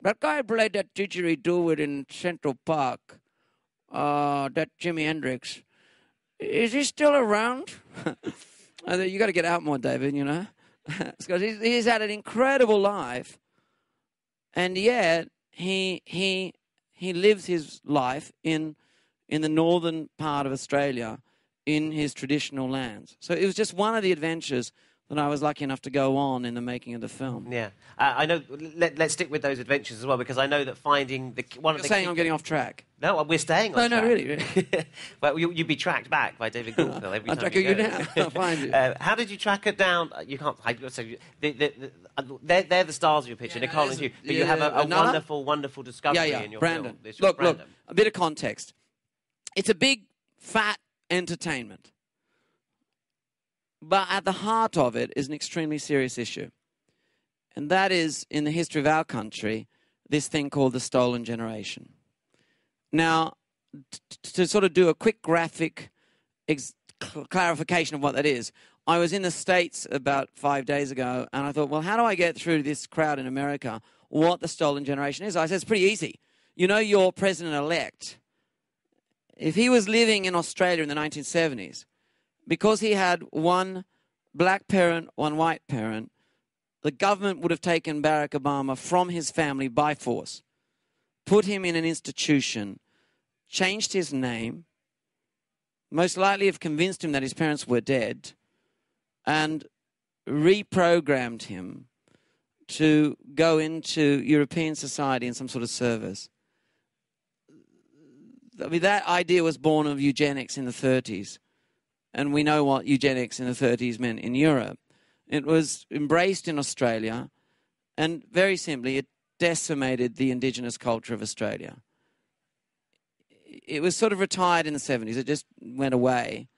That guy who played that didgeridoo in Central Park, that Jimi Hendrix, is he still around? I said, you got to get out more, David, you know. Because he's had an incredible life. And yet, he lives his life in the northern part of Australia, in his traditional lands. So it was just one of the adventures that I was lucky enough to go on in the making of the film. Yeah. I know, let's stick with those adventures as well, because I know that finding one of the... You're saying I'm getting off track. No, we're staying on track. No, really. Well, you'd be tracked back by David Goulfield every time I'll track you down. I'll find you. How did you track it down? You can't... They're the stars of your picture, Nicole and Hugh, but you have a wonderful, wonderful discovery in your Brandon. film. Look, a bit of context. It's a big, fat entertainment. But at the heart of it is an extremely serious issue. And that is, in the history of our country, this thing called the stolen generation. Now, to sort of do a quick graphic clarification of what that is, I was in the States about 5 days ago, and I thought, well, how do I get through to this crowd in America what the stolen generation is? I said, it's pretty easy. You know your president-elect, if he was living in Australia in the 1970s, because he had one black parent, one white parent, the government would have taken Barack Obama from his family by force, put him in an institution, changed his name, most likely have convinced him that his parents were dead, and reprogrammed him to go into European society in some sort of service. I mean, that idea was born of eugenics in the 30s. And we know what eugenics in the 30s meant in Europe. It was embraced in Australia, and very simply, it decimated the indigenous culture of Australia. It was sort of retired in the 70s. It just went away.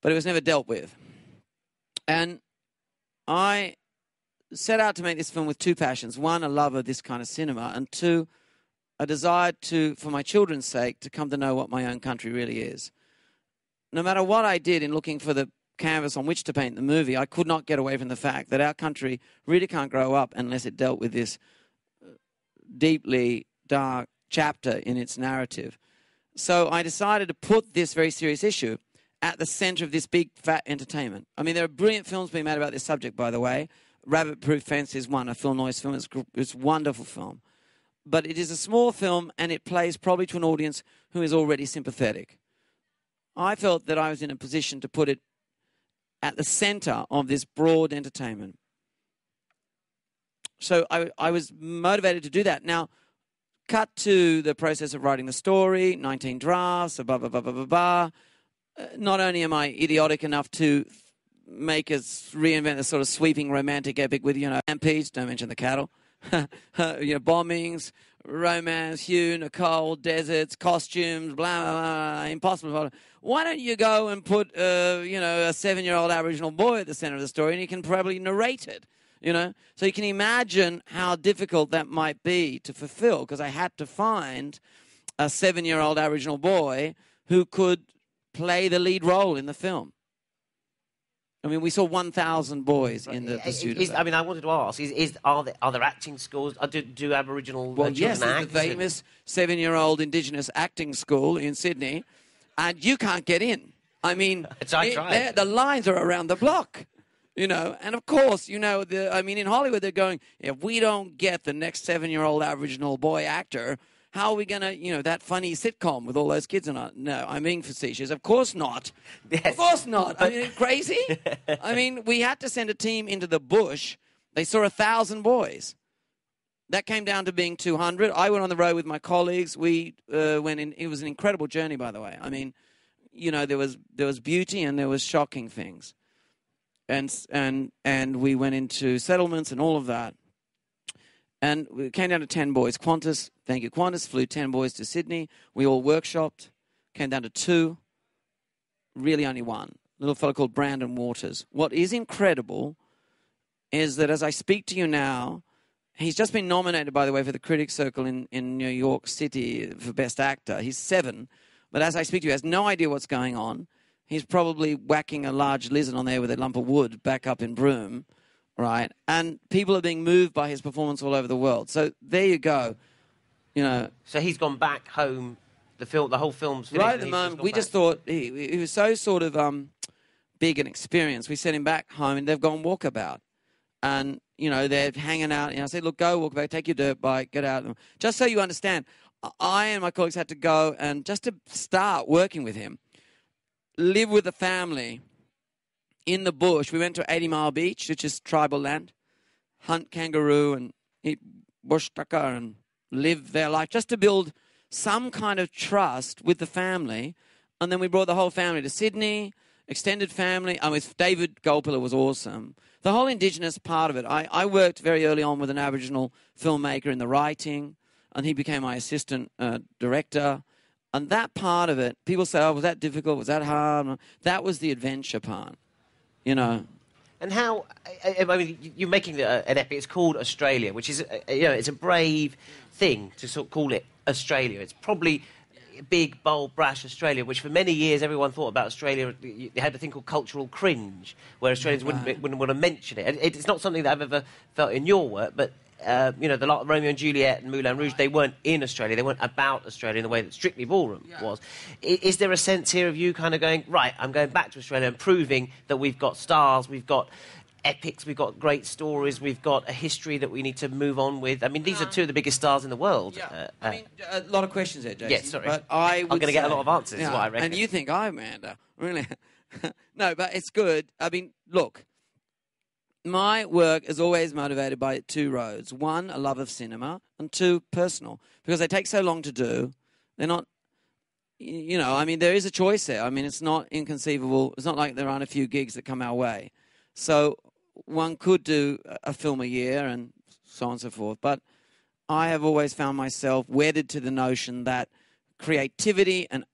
But it was never dealt with. And I set out to make this film with two passions. One, a love of this kind of cinema, and two, a desire to, for my children's sake, to come to know what my own country really is. No matter what I did in looking for the canvas on which to paint the movie, I could not get away from the fact that our country really can't grow up unless it dealt with this deeply dark chapter in its narrative. So I decided to put this very serious issue at the center of this big, fat entertainment. I mean, there are brilliant films being made about this subject, by the way. Rabbit Proof Fence is one, a Phil Noyce film. It's a wonderful film. But it is a small film, and it plays probably to an audience who is already sympathetic. I felt that I was in a position to put it at the center of this broad entertainment. So I was motivated to do that. Now, cut to the process of writing the story, 19 drafts, blah, blah, blah, blah, blah, blah. Not only am I idiotic enough to make us reinvent the sort of sweeping romantic epic with, Rampage, don't mention the cattle, bombings, romance, Hugh, Nicole, deserts, costumes, blah, blah, blah, impossible. Blah, blah. Why don't you go and put, a 7-year-old Aboriginal boy at the center of the story, and he can probably narrate it, So you can imagine how difficult that might be to fulfill, because I had to find a 7-year-old Aboriginal boy who could play the lead role in the film. I mean, we saw 1,000 boys in the studio. I wanted to ask, are there acting schools? Do Aboriginal children yes, there's act? the famous 7-year-old Indigenous acting school in Sydney, and you can't get in. I mean, the lines are around the block, and of course, in Hollywood they're going, if we don't get the next 7-year-old Aboriginal boy actor, how are we going to, that funny sitcom with all those kids in it? No, I'm being facetious. Of course not. Yes. Of course not. I mean, crazy? I mean, we had to send a team into the bush. They saw 1,000 boys. That came down to being 200. I went on the road with my colleagues. We went in. It was an incredible journey, by the way. I mean, there was beauty and there was shocking things. And we went into settlements and all of that. And we came down to 10 boys. Qantas, thank you, Qantas flew 10 boys to Sydney. We all workshopped. Came down to 2. Really only 1. A little fellow called Brandon Waters. What is incredible is that as I speak to you now, he's just been nominated, by the way, for the Critics Circle in New York City for Best Actor. He's 7. But as I speak to you, he has no idea what's going on. He's probably whacking a large lizard on there with a lump of wood back up in Broome. right? And people are being moved by his performance all over the world. So there you go. You know, So he's gone back home. The whole film's finished. right at the moment, we just thought he was so sort of big and experienced. We sent him back home, and they've gone walkabout. And, you know, they're hanging out. And I said, look, go walkabout, take your dirt bike, get out. Just so you understand, I and my colleagues had to go and just to start working with him, live with the family in the bush. We went to 80 Mile Beach, which is tribal land, hunt kangaroo and eat bush tucker and live their life just to build some kind of trust with the family. And then we brought the whole family to Sydney, extended family. With David Goldpillar was awesome. The whole Indigenous part of it. I worked very early on with an Aboriginal filmmaker in the writing, and he became my assistant director. And that part of it, people say, oh, was that difficult? Was that hard? That was the adventure part, you know. And how, I mean, you're making an epic. It's called Australia, which is, it's a brave thing to sort of call it Australia. It's probably big, bold, brash Australia, which for many years everyone thought about Australia. They had a thing called cultural cringe, where Australians wouldn't want to mention it. And it's not something that I've ever felt in your work, but the Romeo and Juliet and Moulin Rouge, they weren't in Australia. They weren't about Australia in the way that Strictly Ballroom was. Is there a sense here of you kind of going, right, I'm going back to Australia and proving that we've got stars, we've got epics, we've got great stories, we've got a history that we need to move on with? I mean, these are two of the biggest stars in the world. Yeah. A lot of questions there, Jason. Yes, sorry. But I'm going to get a lot of answers, is what I reckon. And you think, Amanda, really? No, but it's good. I mean, look, my work is always motivated by two roads. One, a love of cinema, and two, personal. Because they take so long to do, they're not, there is a choice there. I mean, it's not inconceivable. It's not like there aren't a few gigs that come our way. So one could do a film a year and so on and so forth. But I have always found myself wedded to the notion that creativity and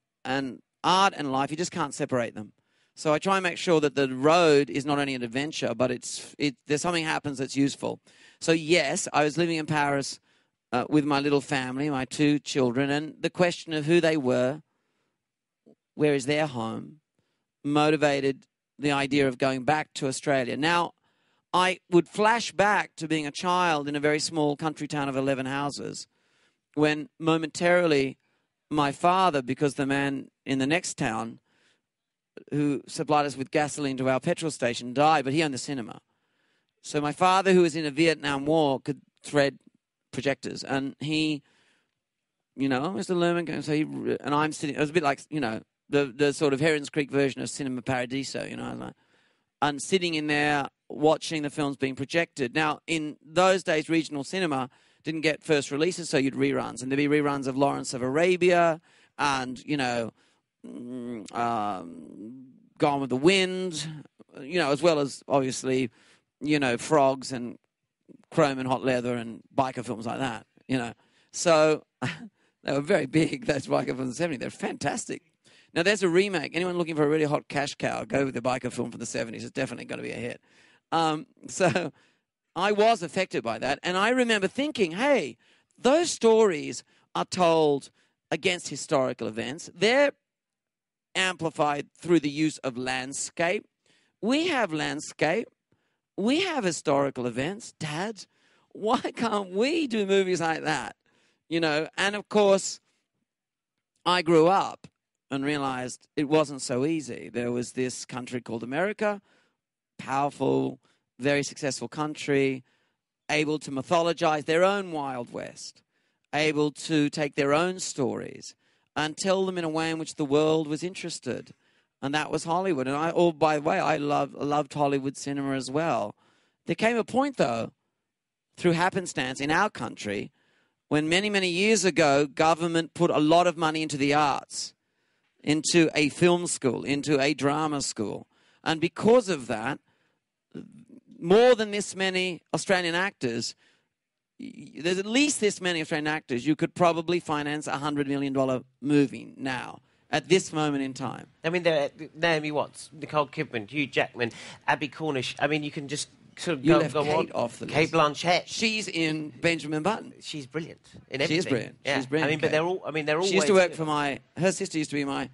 art and life, you just can't separate them. So I try and make sure that the road is not only an adventure, but there's something happens that's useful. So yes, I was living in Paris with my little family, my two children, and the question of who they were, where is their home, motivated the idea of going back to Australia. Now, I would flash back to being a child in a very small country town of 11 houses when momentarily my father, because the man in the next town who supplied us with gasoline to our petrol station died, but he owned the cinema. So my father, who was in a Vietnam War, could thread projectors. And he, Mr. Luhrmann, so and I'm sitting, it was a bit like, the sort of Heron's Creek version of Cinema Paradiso, and sitting in there watching the films being projected. Now, in those days, regional cinema didn't get first releases, so you'd reruns. And there'd be reruns of Lawrence of Arabia and, Gone with the Wind, as well as, obviously, Frogs and Chrome and Hot Leather and biker films like that, So they were very big, those biker films in the 70s. They're fantastic. Now, there's a remake. Anyone looking for a really hot cash cow, go with the biker film from the 70s. It's definitely going to be a hit. So I was affected by that. And I remember thinking, hey, those stories are told against historical events. They're amplified through the use of landscape. We have landscape. We have historical events. Dad, why can't we do movies like that? And of course, I grew up and realized it wasn't so easy. There was this country called America, powerful, very successful country, able to mythologize their own Wild West, able to take their own stories and tell them in a way in which the world was interested. And that was Hollywood. And by the way, I loved Hollywood cinema as well. There came a point, though, through happenstance in our country, when many, many years ago, government put a lot of money into the arts, into a film school, into a drama school. And because of that, more than this many Australian actors, there's at least this many Australian actors, you could probably finance a $100 million movie now, at this moment in time. I mean, there are Naomi Watts, Nicole Kidman, Hugh Jackman, Abby Cornish. I mean, you can just sort of you go, left go Kate on. off the list. Kate Blanchett. She's in Benjamin Button. She's brilliant in everything. She is brilliant. Yeah. She's brilliant. I mean, but they're all. I mean, they're all. She used to work for her sister used to be my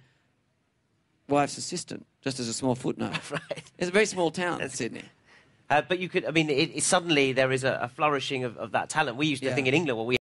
wife's assistant, just as a small footnote. Right. It's a very small town in Sydney. But you could, I mean, suddenly there is a flourishing of that talent. We used to Yeah. think in England, well, we